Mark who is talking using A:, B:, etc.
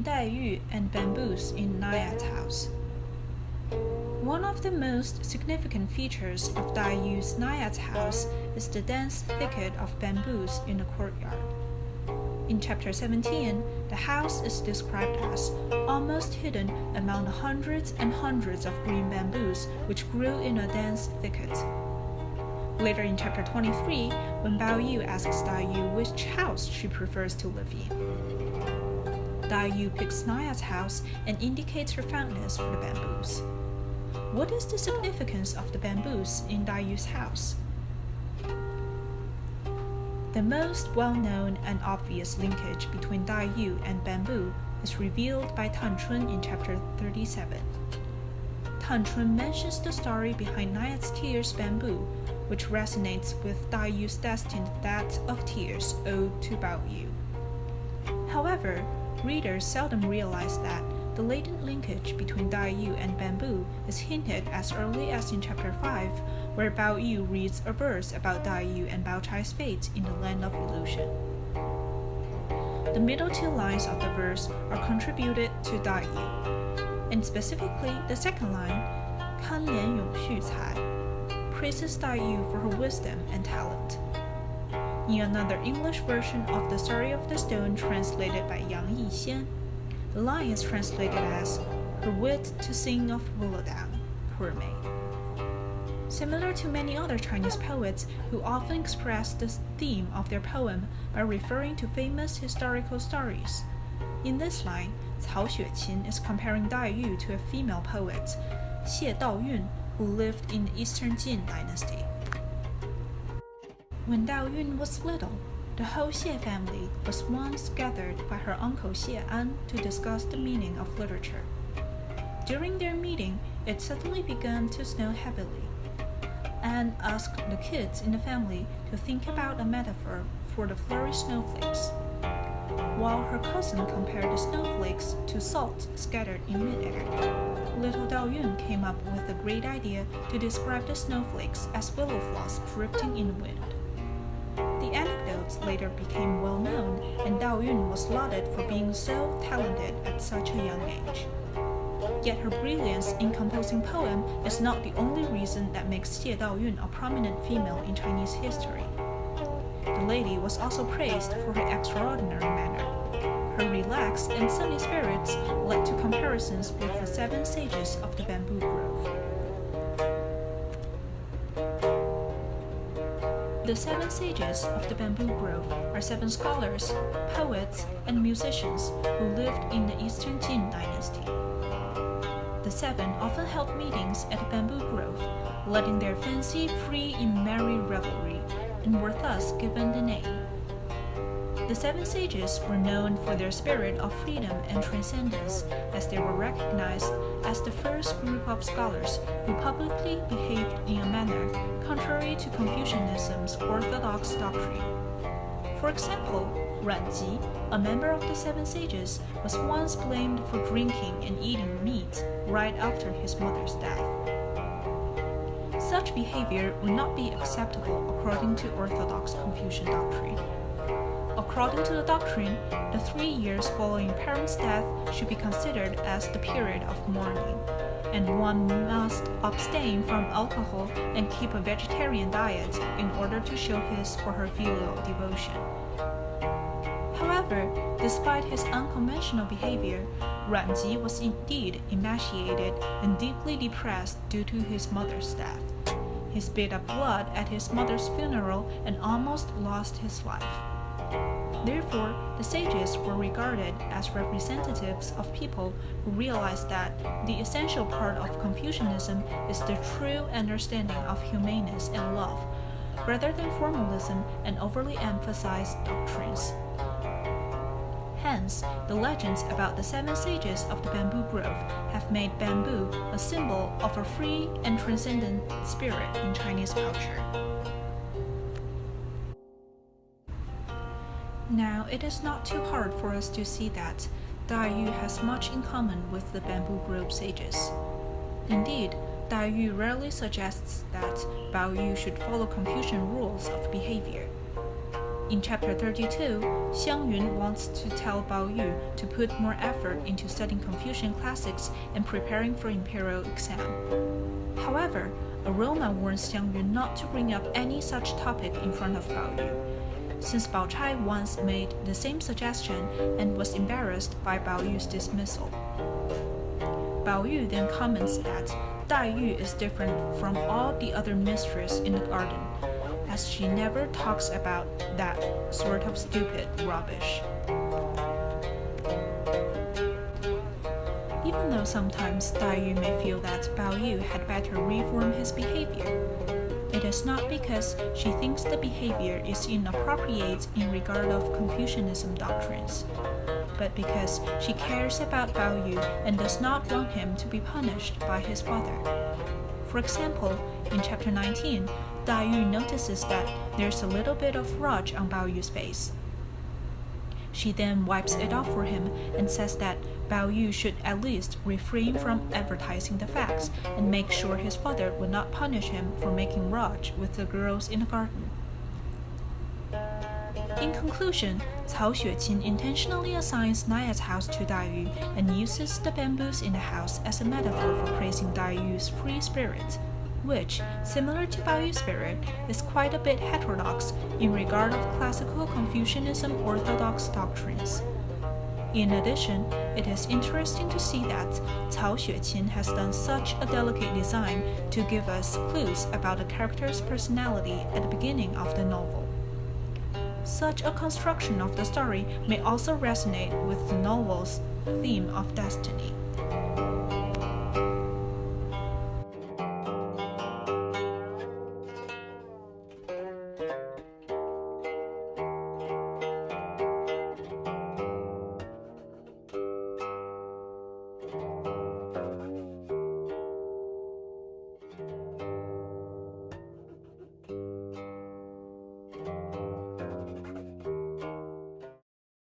A: Daiyu and bamboos in Naiad's house. One of the most significant features of Daiyu's Naiad's house is the dense thicket of bamboos in the courtyard. In chapter 17, the house is described as almost hidden among the hundreds and hundreds of green bamboos which grew in a dense thicket. Later in chapter 23, when Baoyu asks Daiyu which house she prefers to live in, Daiyu picks Naiad's house and indicates her fondness for the bamboos. What is the significance of the bamboos in Daiyu's house? The most well-known and obvious linkage between Daiyu and bamboo is revealed by Tanchun in chapter 37. Tanchun mentions the story behind Naiad's tears bamboo, which resonates with Daiyu's destined debt of tears owed to Baoyu. However, readers seldom realize that the latent linkage between Daiyu and bamboo is hinted as early as in chapter 5, where Baoyu reads a verse about Daiyu and Baochai's fate in the land of illusion. The middle two lines of the verse are contributed to Daiyu, and specifically the second line, 堪怜永续才, praises Daiyu for her wisdom and talent. In another English version of the Story of the Stone translated by Yang Yixian, the line is translated as, her wit to sing of willow down, poor maid. Similar to many other Chinese poets who often express the theme of their poem by referring to famous historical stories, in this line, Cao Xueqin is comparing Daiyu to a female poet, Xie Daoyun, who lived in the Eastern Jin dynasty. When Daoyun was little, the whole Xie family was once gathered by her uncle Xie An to discuss the meaning of literature. During their meeting, it suddenly began to snow heavily. Anne asked the kids in the family to think about a metaphor for the flurry snowflakes, while her cousin compared the snowflakes to salt scattered in midair. Little Daoyun came up with a great idea to describe the snowflakes as willow floss drifting in the wind. The anecdotes later became well known, and Daoyun was lauded for being so talented at such a young age. Yet her brilliance in composing poem is not the only reason that makes Xie Daoyun a prominent female in Chinese history. The lady was also praised for her extraordinary manner. Her relaxed and sunny spirits led to comparisons with the 7 sages of the bamboo grove. The 7 sages of the bamboo grove are 7 scholars, poets, and musicians who lived in the Eastern Jin dynasty. The 7 often held meetings at the bamboo grove, letting their fancy free in merry revelry, and were thus given the name. The 7 sages were known for their spirit of freedom and transcendence, as they were recognized as the first group of scholars who publicly behaved in a manner contrary to Confucianism's orthodox doctrine. For example, Ranji, a member of the 7 sages, was once blamed for drinking and eating meat right after his mother's death. Such behavior would not be acceptable according to orthodox Confucian doctrine. According to the doctrine, the 3 years following a parent's death should be considered as the period of mourning, and one must abstain from alcohol and keep a vegetarian diet in order to show his or her filial devotion. However, despite his unconventional behavior, Ranji was indeed emaciated and deeply depressed due to his mother's death. He spit up blood at his mother's funeral and almost lost his life. Therefore, the sages were regarded as representatives of people who realized that the essential part of Confucianism is the true understanding of humaneness and love, rather than formalism and overly emphasized doctrines. Hence, the legends about the 7 sages of the bamboo grove have made bamboo a symbol of a free and transcendent spirit in Chinese culture. Now, it is not too hard for us to see that Daiyu has much in common with the bamboo grove sages. Indeed, Daiyu rarely suggests that Baoyu should follow Confucian rules of behavior. In chapter 32, Xiang Yun wants to tell Bao Yu to put more effort into studying Confucian classics and preparing for imperial exam. However, Aroma warns Xiang Yun not to bring up any such topic in front of Bao Yu, since Bao Chai once made the same suggestion and was embarrassed by Bao Yu's dismissal. Bao Yu then comments that Daiyu is different from all the other mistresses in the garden, as she never talks about that sort of stupid rubbish. Even though sometimes Daiyu may feel that Bao Yu had better reform his behavior, it is not because she thinks the behavior is inappropriate in regard of Confucianism doctrines, but because she cares about Bao Yu and does not want him to be punished by his father. For example, in chapter 19, Daiyu notices that there's a little bit of rouge on Bao Yu's face. She then wipes it off for him and says that Bao Yu should at least refrain from advertising the facts and make sure his father would not punish him for making rouge with the girls in the garden. In conclusion, Cao Xueqin intentionally assigns Naiad's house to Daiyu and uses the bamboos in the house as a metaphor for praising Daiyu's free spirit, which, similar to Bao Yu's spirit, is quite a bit heterodox in regard of classical Confucianism orthodox doctrines. In addition, it is interesting to see that Cao Xueqin has done such a delicate design to give us clues about the character's personality at the beginning of the novel. Such a construction of the story may also resonate with the novel's theme of destiny.